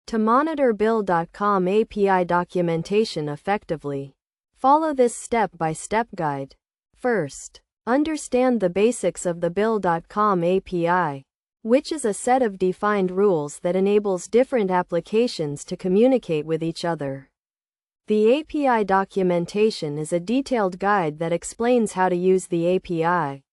To monitor Bill.com API documentation effectively, follow this step-by-step guide. First, understand the basics of the Bill.com API, which is a set of defined rules that enables different applications to communicate with each other. The API documentation is a detailed guide that explains how to use the API,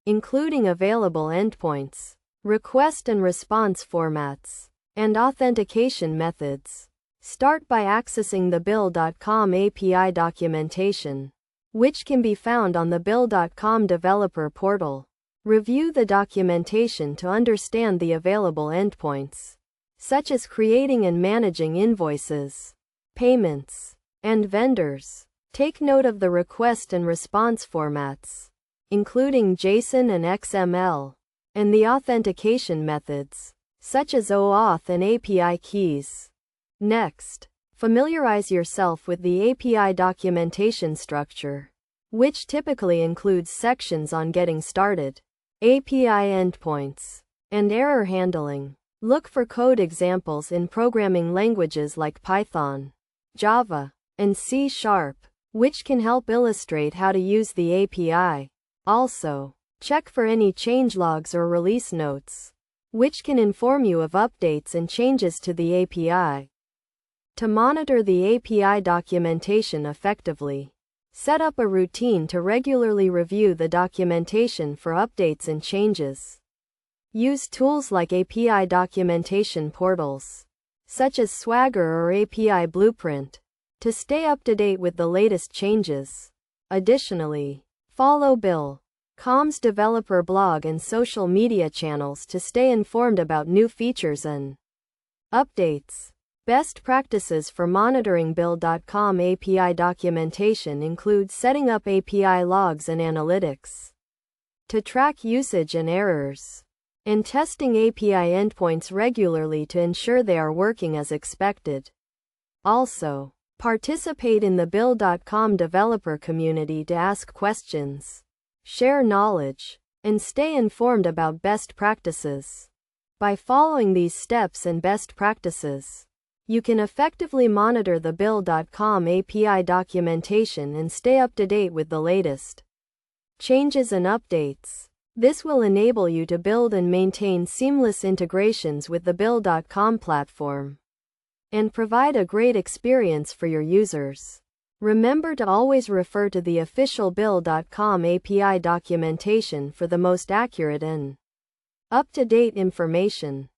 including available endpoints, request and response formats, and authentication methods. Start by accessing the Bill.com API documentation, which can be found on the Bill.com developer portal. Review the documentation to understand the available endpoints, such as creating and managing invoices, payments, and vendors. Take note of the request and response formats, including JSON and XML, and the authentication methods, such as OAuth and API keys. Next, familiarize yourself with the API documentation structure, which typically includes sections on getting started, API endpoints, and error handling. Look for code examples in programming languages like Python, Java, and C#, which can help illustrate how to use the API. Also, check for any changelogs or release notes, which can inform you of updates and changes to the API. To monitor the API documentation effectively, set up a routine to regularly review the documentation for updates and changes. Use tools like API documentation portals, such as Swagger or API Blueprint, to stay up to date with the latest changes. Additionally, follow Bill.com's developer blog and social media channels to stay informed about new features and updates. Best practices for monitoring Bill.com API documentation include setting up API logs and analytics to track usage and errors, and testing API endpoints regularly to ensure they are working as expected. Also, participate in the Bill.com developer community to ask questions, share knowledge, and stay informed about best practices. By following these steps and best practices, you can effectively monitor the Bill.com API documentation and stay up to date with the latest changes and updates. This will enable you to build and maintain seamless integrations with the Bill.com platform and provide a great experience for your users. Remember to always refer to the official Bill.com API documentation for the most accurate and up-to-date information.